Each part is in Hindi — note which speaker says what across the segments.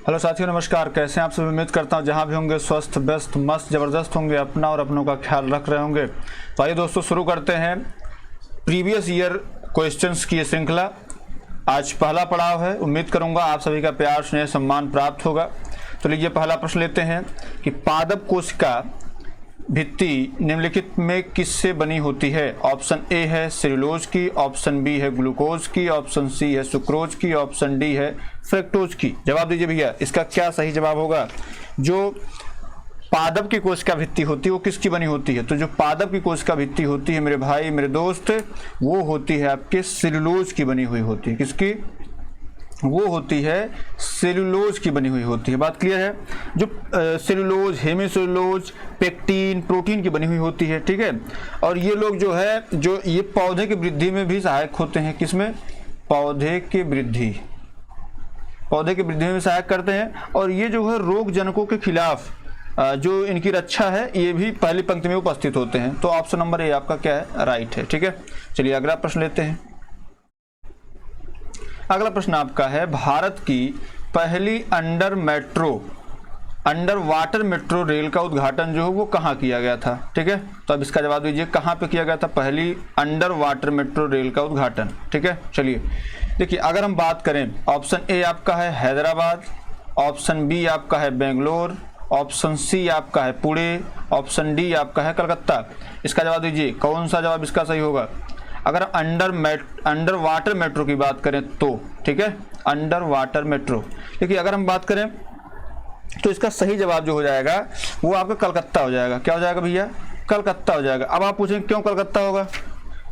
Speaker 1: हेलो साथियों, नमस्कार। कैसे हैं आप सभी? उम्मीद करता हूं जहां भी होंगे स्वस्थ, व्यस्त, मस्त, ज़बरदस्त होंगे, अपना और अपनों का ख्याल रख रहे होंगे। तो आइए दोस्तों, शुरू करते हैं प्रीवियस ईयर क्वेश्चंस की ये श्रृंखला। आज पहला पड़ाव है। उम्मीद करूंगा आप सभी का प्यार, स्नेह, सम्मान प्राप्त होगा। तो लीजिए, पहला प्रश्न लेते हैं कि पादप कोशिका भित्ति निम्नलिखित में किससे बनी होती है? ऑप्शन ए है सेलुलोज की, ऑप्शन बी है ग्लूकोज की, ऑप्शन सी है सुक्रोज की, ऑप्शन डी है फ्रक्टोज की। जवाब दीजिए भैया, इसका क्या सही जवाब होगा? जो पादप की कोशिका भित्ति होती है वो किसकी बनी होती है? तो जो पादप की कोशिका भित्ति होती है मेरे भाई, मेरे दोस्त, वो होती है आपके सेलुलोज की बनी हुई होती है। किसकी? वो होती है सेलुलोज की बनी हुई होती है। बात क्लियर है? जो सेलुलोज, हेमीसेलुलोज, पेक्टिन, प्रोटीन की बनी हुई होती है। ठीक है। और ये लोग जो है, जो ये पौधे की वृद्धि में भी सहायक होते हैं। किसमें? पौधे की वृद्धि में भी सहायक करते हैं। और ये जो है रोग जनकों के खिलाफ जो इनकी रक्षा है, ये भी पहली पंक्ति में उपस्थित होते हैं। तो ऑप्शन नंबर ए आपका क्या है? राइट है। ठीक है। चलिए अगला प्रश्न लेते हैं। अगला प्रश्न आपका है, भारत की पहली अंडर वाटर मेट्रो रेल का उद्घाटन जो है वो कहाँ किया गया था? ठीक है। तो अब इसका जवाब दीजिए, कहाँ पे किया गया था पहली अंडर वाटर मेट्रो रेल का उद्घाटन? ठीक है। चलिए देखिए, अगर हम बात करें, ऑप्शन ए आपका है हैदराबाद, ऑप्शन बी आपका है बेंगलोर, ऑप्शन सी आपका है पुणे, ऑप्शन डी आपका है कलकत्ता। इसका जवाब दीजिए, कौन सा जवाब इसका सही होगा? अगर अंडर वाटर मेट्रो की बात करें तो, ठीक है, अंडर वाटर मेट्रो। देखिए, अगर हम बात करें तो इसका सही जवाब जो हो जाएगा वो आपका कलकत्ता हो जाएगा। क्या हो जाएगा भैया? कलकत्ता हो जाएगा। अब आप पूछेंगे क्यों कलकत्ता होगा?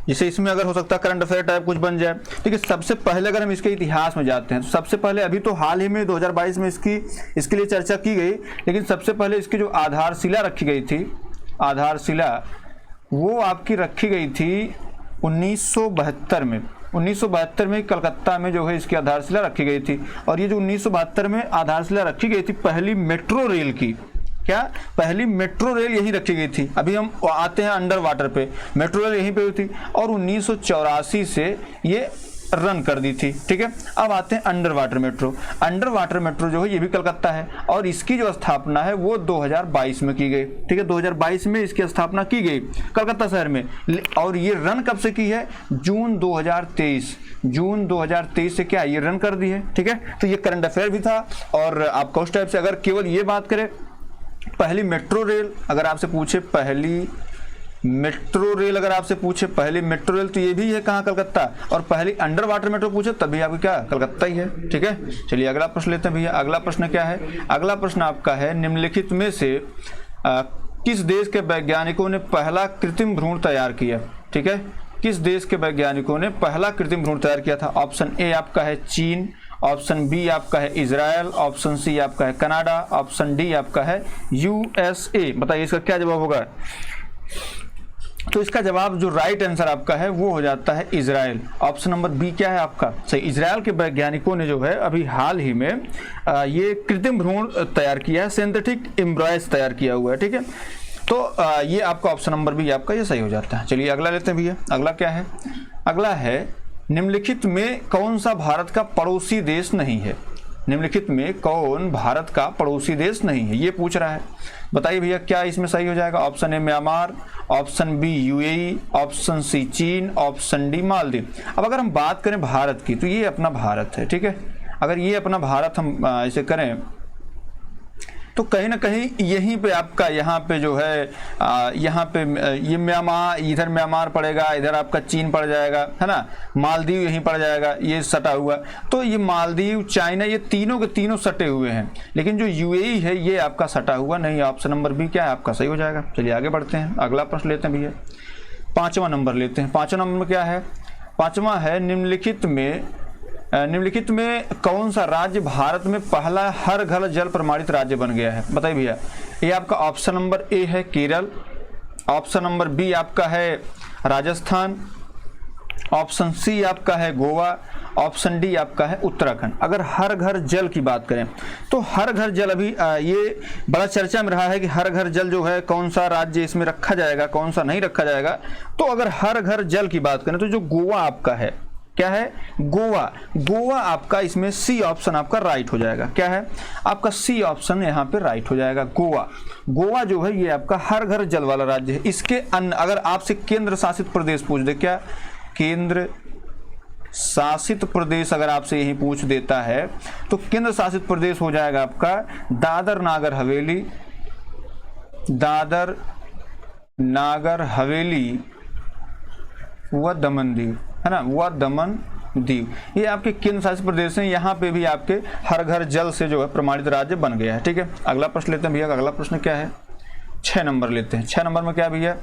Speaker 1: जैसे इसमें अगर हो सकता है करंट अफेयर टाइप कुछ बन जाए। देखिए, सबसे पहले अगर हम इसके इतिहास में जाते हैं तो सबसे पहले, अभी तो हाल ही में 2022 में इसके लिए चर्चा की गई, लेकिन सबसे पहले इसकी जो आधारशिला रखी गई थी, आधारशिला वो आपकी रखी गई थी 1972 में कलकत्ता में जो है इसकी आधारशिला रखी गई थी। और ये जो 1972 में आधारशिला रखी गई थी पहली मेट्रो रेल की, क्या पहली मेट्रो रेल यहीं रखी गई थी। अभी हम आते हैं अंडर वाटर पे, मेट्रो रेल यहीं पे हुई थी और 1984 से ये रन कर दी थी। ठीक है। अब आते हैं under water metro. Under water metro जो है ये भी कलकत्ता है और इसकी जो स्थापना है वो 2022 में की गई। ठीक है, 2022 में इसकी स्थापना की गई कलकत्ता शहर में। और ये रन कब से की है? जून 2023 से क्या ये रन कर दी है। ठीक है। तो ये करंट अफेयर भी था। और आपको उस टाइप से अगर केवल ये बात करें, पहली मेट्रो रेल अगर आपसे पूछे, पहली मेट्रो रेल तो ये भी है कहाँ? कलकत्ता। और पहली अंडर वाटर मेट्रो पूछे तभी आपको क्या? कलकत्ता ही है। ठीक है। चलिए अगला प्रश्न लेते हैं भैया। अगला प्रश्न क्या है? अगला प्रश्न आपका है, निम्नलिखित में से किस देश के वैज्ञानिकों ने पहला कृत्रिम भ्रूण तैयार किया? ठीक है, किस देश के वैज्ञानिकों ने पहला कृत्रिम भ्रूण तैयार किया था? ऑप्शन ए आपका है चीन, ऑप्शन बी आपका है इजराइल, ऑप्शन सी आपका है कनाडा, ऑप्शन डी आपका है USA। बताइए इसका क्या जवाब होगा? तो इसका जवाब जो राइट आंसर आपका है वो हो जाता है इजराइल। ऑप्शन नंबर बी क्या है आपका? सही। इजराइल के वैज्ञानिकों ने जो है अभी हाल ही में ये कृत्रिम भ्रूण तैयार किया है, सिंथेटिक एम्ब्रॉयज तैयार किया हुआ है। ठीक है। तो ये आपका ऑप्शन नंबर बी आपका ये सही हो जाता है। चलिए अगला लेते हैं भैया। अगला क्या है? अगला है, निम्नलिखित में कौन सा भारत का पड़ोसी देश नहीं है? निम्नलिखित में कौन भारत का पड़ोसी देश नहीं है, ये पूछ रहा है। बताइए भैया, क्या इसमें सही हो जाएगा? Option A Myanmar, option B UAE, option C चीन, ऑप्शन डी मालदीव। अब अगर हम बात करें भारत की तो ये अपना भारत है। ठीक है। अगर ये अपना भारत हम ऐसे करें तो कहीं ना कहीं यहीं पे आपका, यहाँ पे जो है यहाँ पे ये म्यांमार, इधर म्यांमार पड़ेगा, इधर आपका चीन पड़ जाएगा, है ना, मालदीव यहीं पड़ जाएगा, ये सटा हुआ। तो ये मालदीव, चाइना, ये तीनों के तीनों सटे हुए हैं, लेकिन जो UAE है ये आपका सटा हुआ नहीं। ऑप्शन नंबर बी क्या है आपका? सही हो जाएगा। चलिए आगे बढ़ते हैं। अगला प्रश्न लेते हैं भैया। 5वां नंबर लेते हैं। 5वां नंबर में क्या है? 5वां है, निम्नलिखित में कौन सा राज्य भारत में पहला हर घर जल प्रमाणित राज्य बन गया है? बताइए भैया। ये आपका ऑप्शन नंबर ए है केरल, ऑप्शन नंबर बी आपका है राजस्थान, ऑप्शन सी आपका है गोवा, ऑप्शन डी आपका है उत्तराखंड। अगर हर घर जल की बात करें तो हर घर जल अभी ये बड़ा चर्चा में रहा है कि हर घर जल जो है कौन सा राज्य इसमें रखा जाएगा, कौन सा नहीं रखा जाएगा। तो अगर हर घर जल की बात करें तो जो गोवा आपका है, क्या है? गोवा। गोवा आपका इसमें सी ऑप्शन आपका राइट हो जाएगा। क्या है? आपका सी ऑप्शन यहाँ पे राइट हो जाएगा, गोवा। गोवा जो है ये आपका हर घर जल वाला राज्य है। इसके अन्य अगर आपसे केंद्र शासित प्रदेश पूछ दे, क्या केंद्र शासित प्रदेश अगर आपसे यही पूछ देता है तो केंद्र शासित प्रदेश हो जाएगा आपका दादर नागर हवेली, दादर नागर हवेली व दमन दीव, है ना, व दमन दीव। ये आपके केंद्र शासित प्रदेश हैं। यहाँ पे भी आपके हर घर जल से जो है प्रमाणित राज्य बन गया है। ठीक है, अगला प्रश्न लेते हैं भैया। अगला प्रश्न क्या है? 6 नंबर लेते हैं। 6 नंबर में क्या भैया?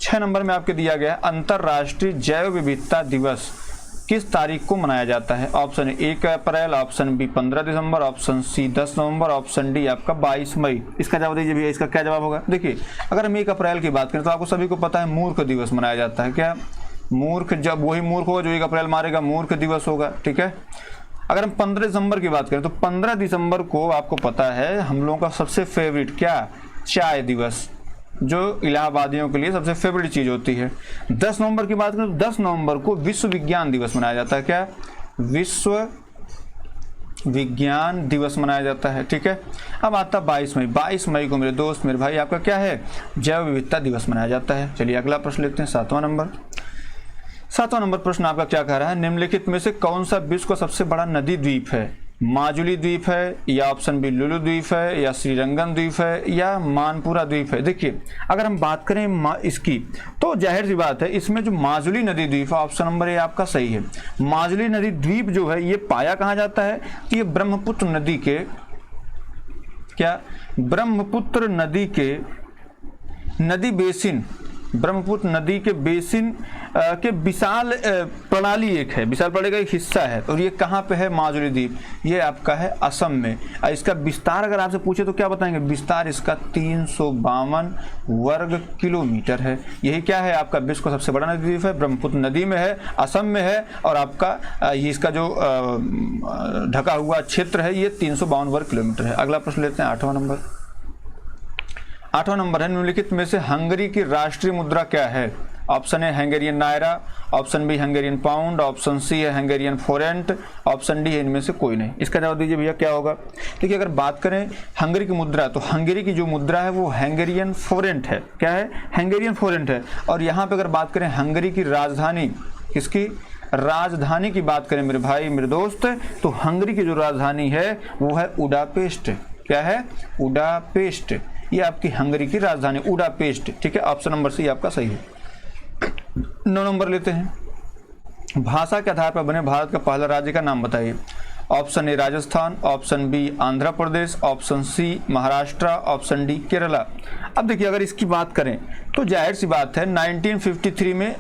Speaker 1: 6 नंबर में आपके दिया गया है अंतर्राष्ट्रीय जैव विविधता दिवस किस तारीख को मनाया जाता है? ऑप्शन ए 1 अप्रैल, ऑप्शन बी 15 दिसंबर, ऑप्शन सी 10 नवंबर, ऑप्शन डी आपका 22 मई। इसका जवाब दीजिए भैया, इसका क्या जवाब होगा? देखिए, अगर हम 1 अप्रैल की बात करें तो आपको सभी को पता है मूर्ख दिवस मनाया जाता है। क्या? मूर्ख, जब वही मूर्ख होगा जो 1 अप्रैल मारेगा, मूर्ख दिवस होगा। ठीक है, अगर हम 15 दिसंबर की बात करें तो 15 दिसंबर को आपको पता है हम लोगों का सबसे फेवरेट क्या? चाय दिवस, जो इलाहाबादियों के लिए सबसे फेवरेट चीज होती है। 10 नवंबर की बात करें तो 10 नवंबर को विश्व विज्ञान दिवस मनाया जाता है। क्या? विश्व विज्ञान दिवस मनाया जाता है। ठीक है, अब आता 22 मई। 22 मई को मेरे दोस्त मेरे भाई आपका क्या है? जैव विविधता दिवस मनाया जाता है। चलिए अगला प्रश्न लेते हैं, 7वां नंबर। 7वां नंबर प्रश्न आपका क्या कह रहा है? निम्नलिखित में से कौन सा विश्व का सबसे बड़ा नदी द्वीप है? माजुली द्वीप है, या ऑप्शन बी लुलु द्वीप है, या श्रीरंगम द्वीप है, या मानपुरा द्वीप है? देखिए, अगर हम बात करें इसकी तो जाहिर सी बात है इसमें जो माजुली नदी द्वीप है, ऑप्शन नंबर ए आपका सही है। माजुली नदी द्वीप जो है ये पाया कहाँ जाता है? कि ये ब्रह्मपुत्र नदी के, क्या? ब्रह्मपुत्र नदी के नदी बेसिन, ब्रह्मपुत्र नदी के बेसिन के विशाल प्रणाली एक है, विशाल प्रणाली का एक हिस्सा है। और ये कहाँ पे है? माजुली द्वीप। ये आपका है असम में। इसका विस्तार अगर आपसे पूछे तो क्या बताएंगे? विस्तार इसका 352 वर्ग किलोमीटर है। यही क्या है? आपका विश्व का सबसे बड़ा नदी द्वीप है, ब्रह्मपुत्र नदी में है, असम में है। और आपका ये इसका जो ढका हुआ क्षेत्र है ये 352 वर्ग किलोमीटर है। अगला प्रश्न लेते हैं, 8वां नंबर। 8वां नंबर है निम्नलिखित में से हंगरी की राष्ट्रीय मुद्रा क्या है? Option A Hungarian naira, option B Hungarian pound, option C है हंगेरियन फोरेंट, ऑप्शन डी है इनमें से कोई नहीं। इसका जवाब दीजिए भैया, क्या होगा? देखिए, अगर बात करें हंगरी की मुद्रा तो हंगरी की जो मुद्रा है वो हंगेरियन फोरेंट है। क्या है? हंगेरियन फोरेंट है। और यहाँ पे अगर बात करें हंगरी की राजधानी, किसकी राजधानी की बात करें मेरे भाई मेरे दोस्त, तो हंगरी की जो राजधानी है वो है बुडापेस्ट। क्या है? बुडापेस्ट। ये आपकी हंगरी की राजधानी बुडापेस्ट। ठीक है, ऑप्शन नंबर सी आपका सही है। 9 नंबर लेते हैं। भाषा के आधार पर बने भारत का पहला राज्य का नाम बताइए। Option A Rajasthan, option B Andhra Pradesh, option C Maharashtra, option D Kerala. अब देखिए, अगर इसकी बात करें तो जाहिर सी बात है 1953 में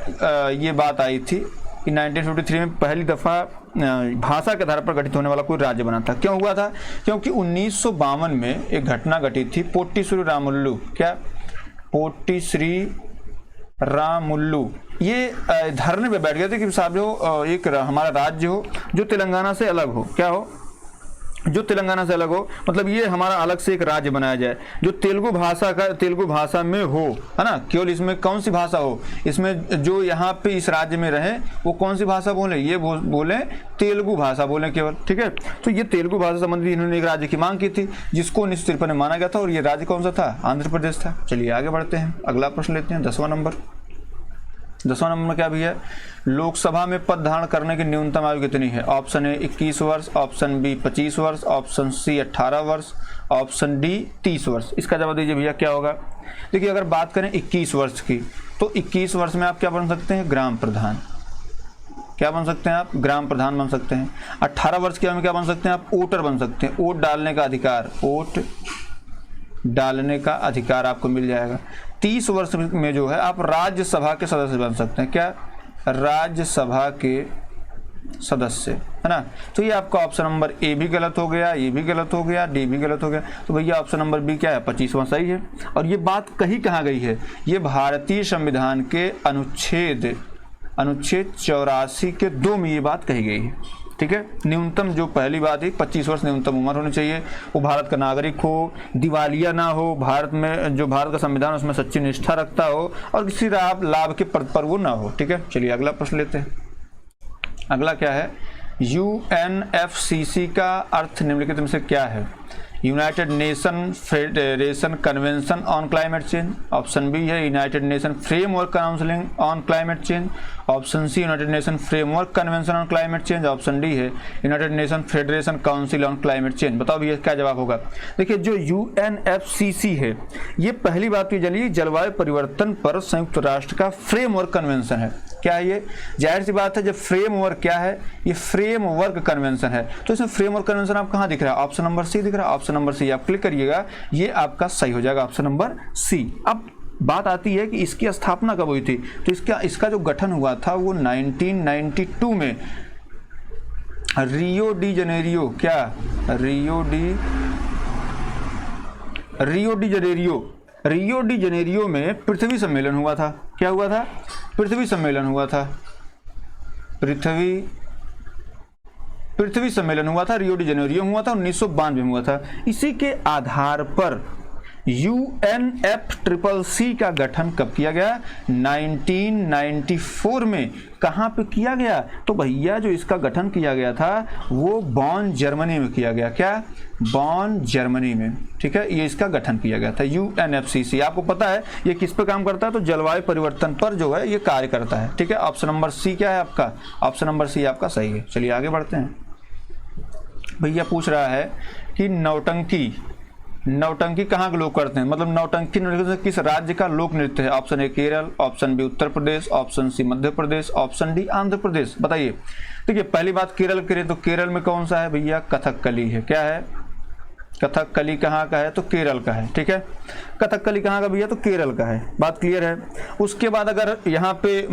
Speaker 1: ये बात आई थी कि 1953 में पहली दफ़ा भाषा के आधार पर गठित होने वाला कोई राज्य बना था। क्यों हुआ था? क्योंकि 1952 में एक घटना घटित थी, पोट्टी श्री रामुल्लू। क्या? पोट्टी श्री रामुल्लू ये धरने पे बैठ गए थे कि साहब जो एक हमारा राज्य हो जो तेलंगाना से अलग हो। क्या हो? जो तेलंगाना से अलग हो, मतलब ये हमारा अलग से एक राज्य बनाया जाए जो तेलुगु भाषा में हो, है ना। केवल इसमें कौन सी भाषा हो? इसमें जो यहाँ पे इस राज्य में रहे वो कौन सी भाषा बोले? ये बोले तेलुगु भाषा बोले केवल। ठीक है, तो ये तेलुगु भाषा संबंधी इन्होंने एक राज्य की मांग की थी जिसको 1953 में माना गया था। और ये राज्य कौन सा था? आंध्र प्रदेश था। चलिए आगे बढ़ते हैं, अगला प्रश्न लेते हैं, 10वां नंबर। 10वां नंबर में क्या भी है? लोकसभा में पद धारण करने की न्यूनतम आयु कितनी है? ऑप्शन ए 21 वर्ष, ऑप्शन बी 25 वर्ष, ऑप्शन सी 18 वर्ष, ऑप्शन डी 30 वर्ष। इसका जवाब दीजिए भैया, क्या होगा? देखिए, अगर बात करें 21 वर्ष की तो 21 वर्ष में आप क्या बन सकते हैं? ग्राम प्रधान। क्या बन सकते हैं आप? ग्राम प्रधान बन सकते हैं। 18 वर्ष की आयु में क्या बन सकते हैं आप? वोटर बन सकते हैं। वोट डालने का अधिकार, वोट डालने का अधिकार आपको मिल जाएगा। 30 वर्ष में जो है आप राज्यसभा के सदस्य बन सकते हैं। क्या? राज्यसभा के सदस्य, है ना। तो ये आपका ऑप्शन नंबर ए भी गलत हो गया, ये भी गलत हो गया, डी भी गलत हो गया। तो भैया ऑप्शन नंबर बी क्या है? 25वां सही है। और ये बात कही कहाँ गई है? ये भारतीय संविधान के अनुच्छेद 84 के 2 में ये बात कही गई है। ठीक है, न्यूनतम जो पहली बात है 25 वर्ष न्यूनतम उम्र होनी चाहिए, वो भारत का नागरिक हो, दिवालिया ना हो, भारत में जो भारत का संविधान उसमें सच्ची निष्ठा रखता हो और किसी लाभ के पद पर वो ना हो। ठीक है, चलिए अगला प्रश्न लेते हैं। अगला क्या है, UNFCC का अर्थ निम्नलिखित में से क्या है? United Nation Federation Convention on Climate Change. Option B है United Nation Framework counselling on Climate Change. Option C United Nation Framework Convention on Climate Change. Option D है United Nation Federation Council on Climate Change. बताओ भैया क्या जवाब होगा? देखिए जो UNFCC है ये पहली बात की चलिए जलवायु परिवर्तन पर संयुक्त राष्ट्र का फ्रेमवर्क कन्वेंशन है। क्या है ये? जाहिर सी बात है जब फ्रेमवर्क क्या है, ये फ्रेमवर्क कन्वेंशन है। तो इसमें फ्रेमवर्क कन्वेंशन आप कहाँ दिख रहा है? ऑप्शन नंबर सी दिख रहा है। ऑप्शन नंबर सी आप क्लिक करिएगा, ये आपका सही हो जाएगा, ऑप्शन नंबर सी। अब बात आती है कि इसकी स्थापना कब हुई थी? तो इसका जो गठन हुआ था वो 1992 में रियो डी जेनेरियो, क्या रियो डी जेनेरियो में पृथ्वी सम्मेलन हुआ था। क्या हुआ था? पृथ्वी सम्मेलन हुआ था। पृथ्वी सम्मेलन हुआ था, रियो डी जेनेरियो हुआ था, 1992 में हुआ था। इसी के आधार पर UNFCCC का गठन कब किया गया? 1994 में। कहाँ पे किया गया? तो भैया जो इसका गठन किया गया था वो बॉन जर्मनी में किया गया। क्या? बॉन जर्मनी में, ठीक है, ये इसका गठन किया गया था UNFCC। आपको पता है ये किस पे काम करता है? तो जलवायु परिवर्तन पर जो है ये कार्य करता है, ठीक है। ऑप्शन नंबर सी क्या है आपका? ऑप्शन नंबर सी आपका सही है। चलिए आगे बढ़ते हैं। भैया पूछ रहा है कि नौटंकी कहाँ के लोग करते हैं? मतलब नौटंकी नृत्य किस राज्य का लोक नृत्य है? Option A Kerala, option B Uttar Pradesh, option C Madhya Pradesh, option D Andhra Pradesh. बताइए। देखिए पहली बात केरल करें तो केरल में कौन सा है भैया? कथकली है। क्या है? कथकली कहाँ का है? तो केरल का है, ठीक है। कथकली कहाँ का भैया? तो केरल का है। बात क्लियर है। उसके बाद अगर यहाँ पे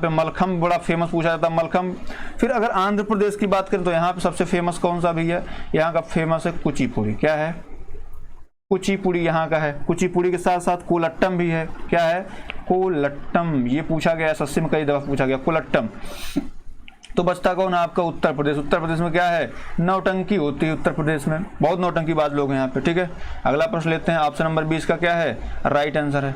Speaker 1: मलखम्ब बड़ा फेमस पूछा जाता है, मलखम्ब। फिर अगर आंध्र प्रदेश की बात करें तो यहाँ पे सबसे फेमस कौन सा भैया? यहाँ का फेमस है कुचिपुड़ी। क्या है? कुचिपुड़ी यहाँ का है। कुचिपुड़ी के साथ साथ कोलट्टम भी है। क्या है? कोलट्टम। ये पूछा गया SSC में कई दफा पूछा गया, कोलट्टम। तो बचता कौन? आपका उत्तर प्रदेश। उत्तर प्रदेश में क्या है? नौटंकी होती है उत्तर प्रदेश में। बहुत नौटंकीबाज लोग हैं यहाँ पे, ठीक है। अगला प्रश्न लेते हैं। ऑप्शन नंबर 20 का क्या है? राइट आंसर है।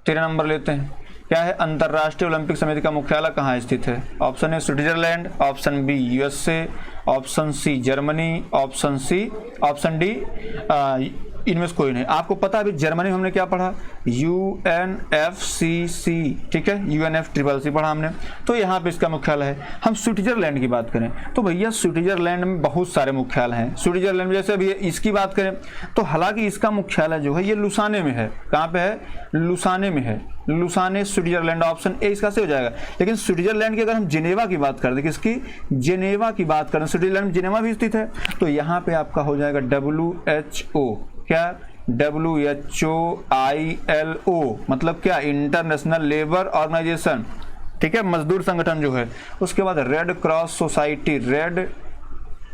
Speaker 1: 13 नंबर लेते हैं। क्या है? अंतर्राष्ट्रीय ओलंपिक समिति का मुख्यालय कहाँ स्थित है? Option A Switzerland, option B USA, option C Germany, option D इनमें से कोई नहीं। आपको पता है अभी जर्मनी में हमने क्या पढ़ा? UNFCC, ठीक है, UNFCCC पढ़ा हमने। तो यहाँ पे इसका मुख्यालय है। हम स्विट्जरलैंड की बात करें तो भैया स्विट्जरलैंड में बहुत सारे मुख्यालय हैं। स्विट्जरलैंड में जैसे अभी इसकी बात करें तो हालांकि इसका मुख्यालय जो है ये लुसाने में है। कहाँ पे है? लुसाने में है। लुसाने स्विट्जरलैंड, ऑप्शन ए इसका से हो जाएगा। लेकिन स्विट्जरलैंड की अगर हम जिनेवा की बात करते, किसकी? जिनेवा की बात करें, स्विट्जरलैंड में जिनेवा भी स्थित है। तो यहाँ पे आपका हो जाएगा WHO। क्या? WHOILO मतलब क्या? इंटरनेशनल लेबर ऑर्गेनाइजेशन, ठीक है, मजदूर संगठन जो है। उसके बाद red cross society, red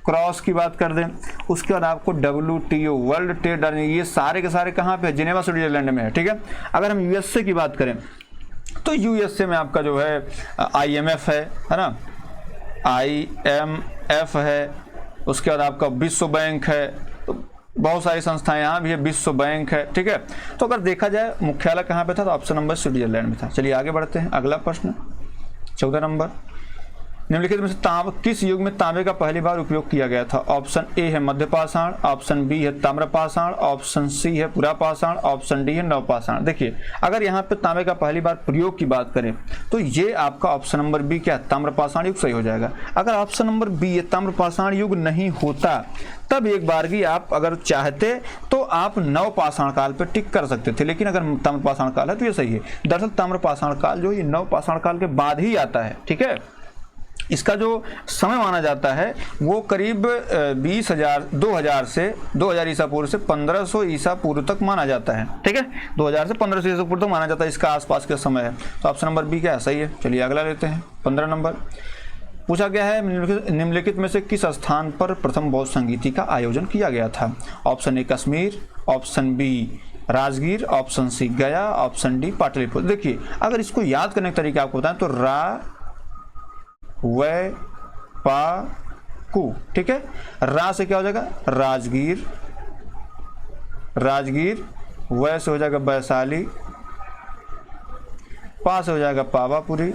Speaker 1: cross की बात कर दें। उसके बाद आपको WTO, वर्ल्ड ट्रेड, ये सारे के सारे कहाँ पे है? जिनेवा स्विट्जरलैंड में है, ठीक है। अगर हम USA की बात करें तो USA में आपका जो है IMF है ना, IMF है। उसके बाद आपका विश्व बैंक है। तो बहुत सारी संस्थाएं यहाँ भी है, विश्व बैंक है, ठीक है। तो अगर देखा जाए मुख्यालय कहाँ पे था तो ऑप्शन नंबर स्विट्जरलैंड में था। चलिए आगे बढ़ते हैं। अगला प्रश्न 14 नंबर। निम्नलिखित में से किस युग में तांबे का पहली बार उपयोग किया गया था? ऑप्शन ए है मध्यपाषाण, ऑप्शन बी है ताम्रपाषाण, ऑप्शन सी है पुरापाषाण, ऑप्शन डी है नवपाषाण। देखिए अगर यहाँ पे तांबे का पहली बार प्रयोग की बात करें तो ये आपका ऑप्शन नंबर बी क्या? ताम्रपाषाण युग सही हो जाएगा। अगर ऑप्शन नंबर बी ताम्रपाषाण युग नहीं होता तब एक बार की आप अगर चाहते तो आप नवपाषाण काल पे टिक कर सकते थे, लेकिन अगर ताम्रपाषाण काल है तो ये सही है। दरअसल ताम्रपाषाण काल जो ये नवपाषाण काल के बाद ही आता है, ठीक है। इसका जो समय माना जाता है वो करीब 2000 ईसा पूर्व से 1500 ईसा पूर्व तक माना जाता है, ठीक है। 2000 से 1500 ईसा पूर्व तक माना जाता है, इसका आसपास का समय है। तो ऑप्शन नंबर बी क्या है? सही है। चलिए अगला लेते हैं। 15 नंबर पूछा गया है निम्नलिखित में से किस स्थान पर प्रथम बौद्ध संगीति का आयोजन किया गया था? Option A Kashmir, option B Rajgir, option C Gaya, option D Pataliputra. देखिए अगर इसको याद करने का तरीका आपको बताएं तो पा ठीक है। रा से क्या हो जाएगा? राजगीर, वै से हो जाएगा वैशाली, पा से हो जाएगा पावापुरी,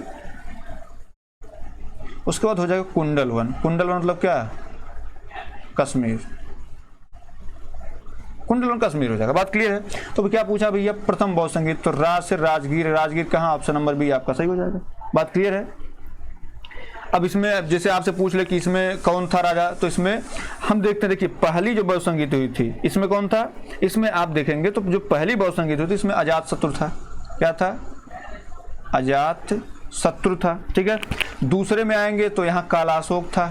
Speaker 1: उसके बाद हो जाएगा कुंडल वन। कुंडल वन मतलब क्या? कश्मीर। कुंडल वन कश्मीर हो जाएगा। बात क्लियर है? तो क्या पूछा भैया? प्रथम बौद्ध संगीत, तो राज से राजगीर। राजगीर कहाँ? ऑप्शन नंबर बी आपका सही हो जाएगा। बात क्लियर है? अब इसमें जैसे आपसे पूछ ले कि इसमें कौन था राजा, तो इसमें हम देखते हैं, देखिए पहली जो बौद्ध संगीत हुई थी इसमें कौन था? इसमें आप देखेंगे तो जो पहली बौद्ध संगीत हुई थी इसमें अजात शत्रु था। क्या था? अजात शत्रु था। ठीक है। दूसरे में आएंगे तो यहाँ कालाशोक था,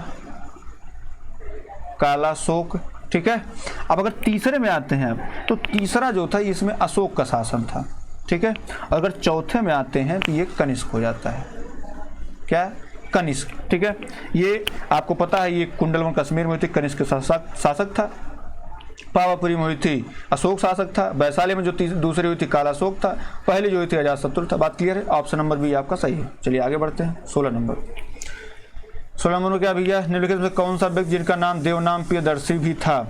Speaker 1: कालाशोक। ठीक है। अब अगर तीसरे में आते हैं तो तीसरा जो था इसमें अशोक का शासन था। ठीक है। अगर चौथे में आते हैं तो ये कनिष्क हो जाता है। क्या? कनिष्क। ठीक है। ये आपको पता है, ये कुंडलवन कश्मीर में हुई थी, कनिष्क शासक था। पावापुरी में हुई थी अशोक शासक था। वैशाली में जो दूसरी हुई थी कालाशोक था। पहली जो हुई थी अजातशत्रु था। बात क्लियर है? ऑप्शन नंबर बी आपका सही है। चलिए आगे बढ़ते हैं। 16 नंबर। 16 नंबर क्या भैया? निम्नलिखित में कौन सा व्यक्ति जिनका नाम देवनाम प्रियदर्शी भी था?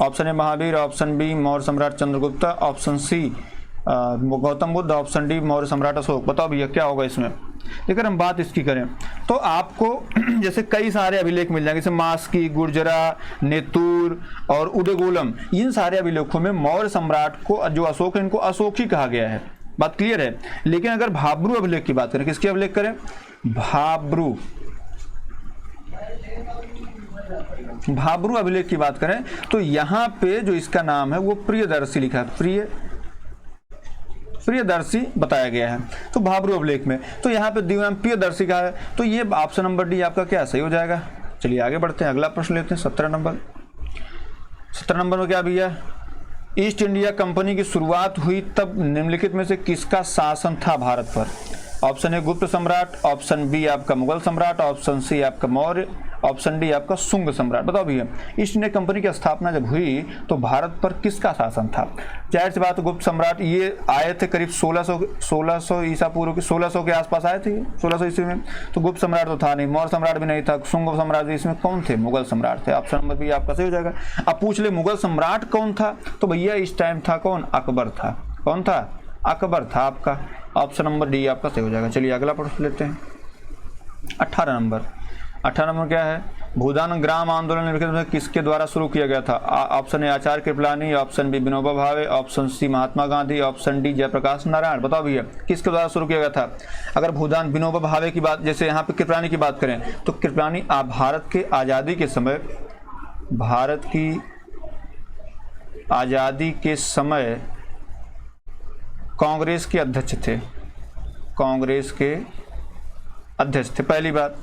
Speaker 1: Option A Mahavir, option B Maurya सम्राट Chandragupta, option C Gautam Buddha, option D Maurya सम्राट अशोक। बताओ भैया क्या होगा इसमें? लेकिन हम बात इसकी करें तो आपको जैसे कई सारे अभिलेख मिल जाएंगे, जैसे मास्की, गुर्जरा, नेतुर और उदयगोलम। इन सारे अभिलेखों में मौर्य सम्राट को जो अशोक है, इनको अशोक ही कहा गया है। बात क्लियर है? लेकिन अगर भाब्रू अभिलेख की बात करें, किसकी अभिलेख करें? भाब्रू, भाब्रू अभिलेख की बात करें तो यहाँ पे जो इसका नाम है वो प्रियदर्शी लिखा है। प्रियदर्शी बताया गया है तो भाब्रू अभिलेख में। तो यहाँ पे दिव्यांग प्रियदर्शी का है, तो ये ऑप्शन नंबर डी आपका क्या सही हो जाएगा। चलिए आगे बढ़ते हैं, अगला प्रश्न लेते हैं। 17 नंबर। 17 नंबर में क्या भैया? ईस्ट इंडिया कंपनी की शुरुआत हुई तब निम्नलिखित में से किसका शासन था भारत पर? ऑप्शन ए गुप्त सम्राट, ऑप्शन बी आपका मुगल सम्राट, ऑप्शन सी आपका मौर्य, ऑप्शन डी आपका शुंग सम्राट। बताओ भैया ईस्ट इंडिया कंपनी की स्थापना जब हुई तो भारत पर किसका शासन था? जाहिर सी बात, गुप्त सम्राट। ये आए थे करीब 1600 ईसा पूर्व के 1600 के आसपास आए थे, 1600 ईस्वी में। तो गुप्त सम्राट तो था नहीं, मौर्य सम्राट भी नहीं था, शुंग सम्राट भी। इसमें कौन थे? मुगल सम्राट थे। ऑप्शन नंबर बी आपका सही हो जाएगा। अब पूछ ले मुगल सम्राट कौन था, तो भैया इस टाइम था कौन? अकबर था। कौन था? अकबर था आपका। ऑप्शन नंबर डी आपका सही हो जाएगा। चलिए अगला प्रश्न लेते हैं। 18 नंबर। 18 नंबर क्या है? भूदान ग्राम आंदोलन निम्नलिखित में किसके द्वारा शुरू किया गया था? Option A Acharya Kripalani, option B Vinoba Bhave, option C Mahatma Gandhi, option D Jayaprakash Narayan. बताओ भैया किसके द्वारा शुरू किया गया था? अगर भूदान विनोबा भावे की बात, जैसे यहाँ पे कृपलानी की बात करें तो कृपलानी भारत के आज़ादी के समय, भारत की आज़ादी के समय कांग्रेस के अध्यक्ष थे। कांग्रेस के अध्यक्ष थे, पहली बात।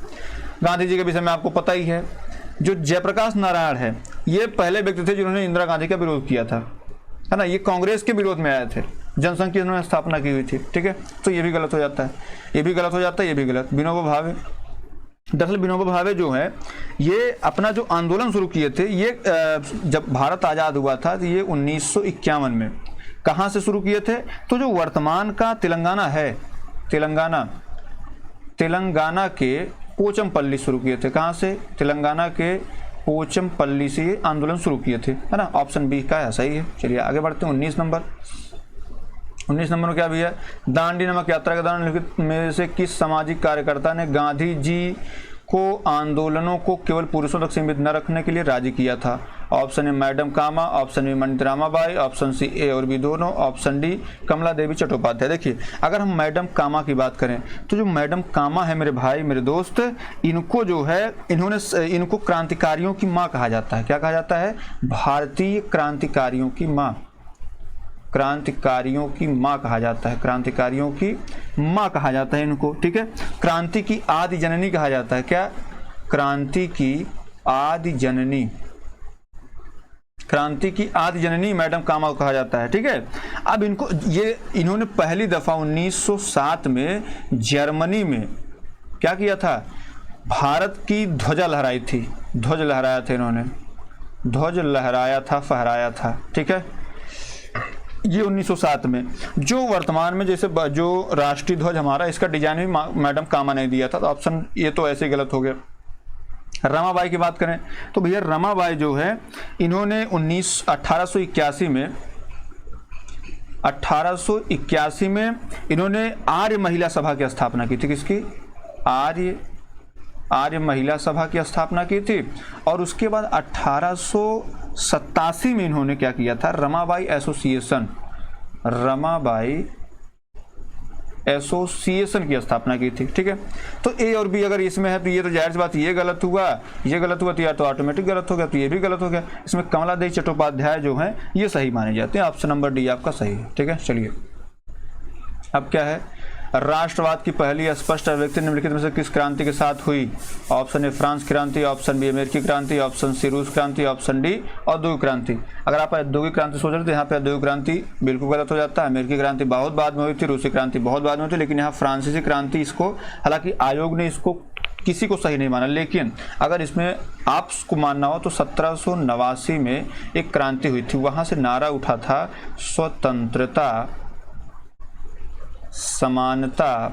Speaker 1: गांधी जी के विषय में आपको पता ही है। जो जयप्रकाश नारायण है ये पहले व्यक्ति थे जिन्होंने इंदिरा गांधी का विरोध किया था, है ना। ये कांग्रेस के विरोध में आए थे, जनसंघ की उन्होंने स्थापना की हुई थी। ठीक है। तो ये भी गलत हो जाता है, ये भी गलत हो जाता है, ये भी गलत। विनोबा भावे, दरअसल विनोबा भावे जो है ये अपना जो आंदोलन शुरू किए थे, ये जब भारत आज़ाद हुआ था तो ये 1951 में कहाँ से शुरू किए थे? तो जो वर्तमान का तेलंगाना है, तेलंगाना के पोचमपल्ली शुरू किए थे। कहाँ से? तेलंगाना के पोचमपल्ली से ये आंदोलन शुरू किए थे, है ना। ऑप्शन बी का है सही है। चलिए आगे बढ़ते हैं। 19 नंबर। 19 नंबर में क्या भैया? दांडी नमक यात्रा के दौरान निम्नलिखित में से किस सामाजिक कार्यकर्ता ने गांधी जी को आंदोलनों को केवल पुरुषों तक सीमित न रखने के लिए राजी किया था? Option A madam Cama, option B Pandita Ramabai, option C A और बी दोनों, ऑप्शन डी कमला देवी चट्टोपाध्याय। देखिए अगर हम मैडम कामा की बात करें तो जो मैडम कामा है मेरे भाई मेरे दोस्त, इनको जो है इनको क्रांतिकारियों की माँ कहा जाता है। क्या कहा जाता है? भारतीय क्रांतिकारियों की माँ, क्रांतिकारियों की माँ कहा जाता है, क्रांतिकारियों की माँ कहा जाता है इनको। ठीक है। क्रांति की आदि जननी कहा जाता है। क्या? क्रांति की आदि जननी, क्रांति की आदि जननी मैडम कामा को कहा जाता है। ठीक है। अब इन्होंने पहली दफा 1907 में जर्मनी में क्या किया था? भारत की ध्वजा लहराई थी, ध्वज लहराया था इन्होंने, ध्वज लहराया था, फहराया था। ठीक है। ये 1907 में। जो वर्तमान में जैसे जो राष्ट्रीय ध्वज हमारा, इसका डिजाइन भी मैडम कामा ने दिया था। तो ऑप्शन ये तो ऐसे गलत हो गया। रमाबाई की बात करें तो भैया रमाबाई जो है इन्होंने 1881 में इन्होंने आर्य महिला सभा की स्थापना की थी। किसकी? आर्य आर्य महिला सभा की स्थापना की थी। और उसके बाद 1887 में इन्होंने क्या किया था, रमाबाई एसोसिएशन की स्थापना की थी। ठीक है, तो ए और बी अगर इसमें है तो ये तो जाहिर सी बात ये गलत हुआ, ये गलत हुआ तो या तो ऑटोमेटिक गलत हो गया, तो ये भी गलत हो गया। इसमें कमलादेवी चट्टोपाध्याय जो है ये सही माने जाते हैं। ऑप्शन नंबर डी आपका सही है। ठीक है, चलिए अब क्या है, राष्ट्रवाद की पहली स्पष्ट अभिव्यक्ति निम्नलिखित में से किस क्रांति के साथ हुई। ऑप्शन ए फ्रांस क्रांति, ऑप्शन बी अमेरिकी क्रांति, ऑप्शन सी रूस क्रांति, ऑप्शन डी औद्योगिक क्रांति। अगर आप औद्योगिक क्रांति सोच रहे थे, यहाँ पे औद्योगिक क्रांति बिल्कुल गलत हो जाता है। अमेरिकी क्रांति बहुत बाद में हुई थी, रूसी क्रांति बहुत बाद में हुई थी, लेकिन यहाँ फ्रांसीसी क्रांति इसको, हालांकि आयोग ने इसको किसी को सही नहीं माना, लेकिन अगर इसमें आपको मानना हो तो 1789 में एक क्रांति हुई थी, वहां से नारा उठा था स्वतंत्रता, समानता,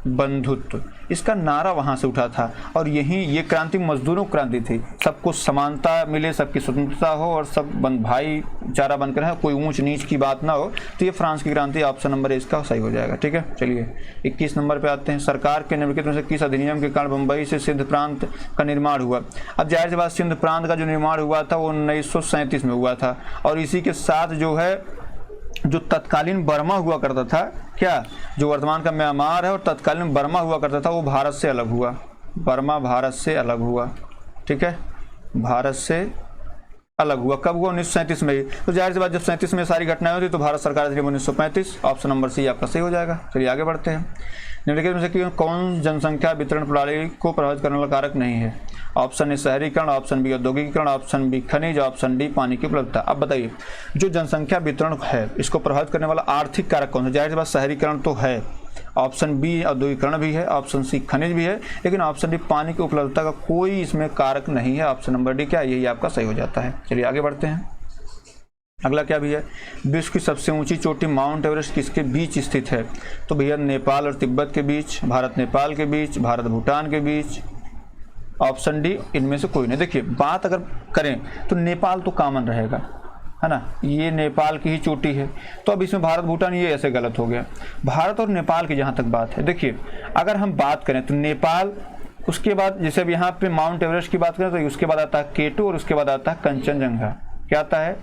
Speaker 1: बंधुत्व, इसका नारा वहां से उठा था। और यही ये क्रांति मजदूरों की क्रांति थी, सबको समानता मिले, सबकी स्वतंत्रता हो और सब भाईचारा बनकर है, कोई ऊंच नीच की बात ना हो। तो ये फ्रांस की क्रांति, ऑप्शन नंबर इसका सही हो जाएगा। ठीक है, चलिए 21 नंबर पे आते हैं। सरकार के निम्नलिखित में से किस अधिनियम के कारण मुंबई से सिंध प्रांत का निर्माण हुआ। अब जाहिर सी बात, सिंध प्रांत का जो निर्माण हुआ था वो 1937 में हुआ था, और इसी के साथ जो है जो तत्कालीन बर्मा हुआ करता था, क्या जो वर्तमान का म्यांमार है और तत्कालीन बर्मा हुआ करता था, वो भारत से अलग हुआ। बर्मा भारत से अलग हुआ। ठीक है, भारत से अलग हुआ कब हुआ, 1937 में ही। तो जाहिर सी बात, जब 37 में सारी घटनाएं होती तो भारत सरकार 1935, ऑप्शन नंबर सी आपका सही हो जाएगा। चलिए आगे बढ़ते हैं। निम्नलिखित में से कौन जनसंख्या वितरण प्रणाली को प्रभावित करने वाला कारक नहीं है। ऑप्शन ए शहरीकरण, ऑप्शन बी औद्योगिकीकरण, ऑप्शन बी खनिज, ऑप्शन डी पानी की उपलब्धता। अब बताइए, जो जनसंख्या वितरण है इसको प्रभावित करने वाला आर्थिक कारक कौन है। जाहिर सी बात शहरीकरण तो है, ऑप्शन बी औद्योगिकरण भी है, ऑप्शन सी खनिज भी है, लेकिन ऑप्शन डी पानी की उपलब्धता का कोई इसमें कारक नहीं है। ऑप्शन नंबर डी क्या है, यही आपका सही हो जाता है। चलिए आगे बढ़ते हैं। अगला क्या भी है, विश्व की सबसे ऊंची चोटी माउंट एवरेस्ट किसके बीच स्थित है। तो भैया नेपाल और तिब्बत के बीच, भारत नेपाल के बीच, भारत भूटान के बीच, ऑप्शन डी इनमें से कोई नहीं। देखिए बात अगर करें तो नेपाल तो कॉमन रहेगा, है ना, ये नेपाल की ही चोटी है। तो अब इसमें भारत भूटान ये ऐसे गलत हो गया। भारत और नेपाल की जहाँ तक बात है, देखिए अगर हम बात करें तो नेपाल, उसके बाद जैसे अब यहाँ पे माउंट एवरेस्ट की बात करें तो उसके बाद आता है K2 और उसके बाद आता है कंचनजंगा। क्या आता है,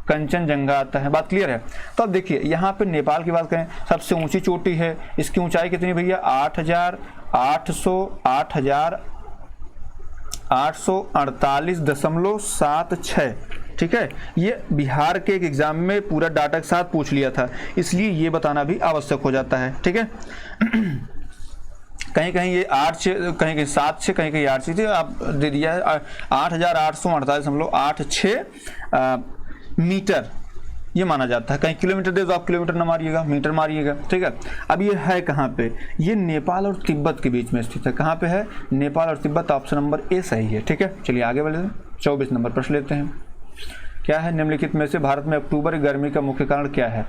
Speaker 1: कंचनजंगा आता है। बात क्लियर है। तो अब देखिए यहाँ पे नेपाल की बात करें, सबसे ऊंची चोटी है, इसकी ऊंचाई कितनी भैया, 8,848.76। ठीक है, ये बिहार के एक एग्जाम में पूरा डाटा के साथ पूछ लिया था, इसलिए ये बताना भी आवश्यक हो जाता है। ठीक है, कहीं कहीं ये 8 से, कहीं कहीं 7 से, कहीं कहीं 8 से, आप दे दिया है 8,848.86 मीटर ये माना जाता है। कहीं किलोमीटर दे तो आप किलोमीटर ना मारिएगा, मीटर मारिएगा। ठीक है, अब ये है कहाँ पे, ये नेपाल और तिब्बत के बीच में स्थित है। कहाँ पे है, नेपाल और तिब्बत, ऑप्शन नंबर ए सही है। ठीक है, चलिए आगे बढ़ते हैं। 24 नंबर प्रश्न लेते हैं। क्या है, निम्नलिखित में से भारत में अक्टूबर गर्मी का मुख्य कारण क्या है।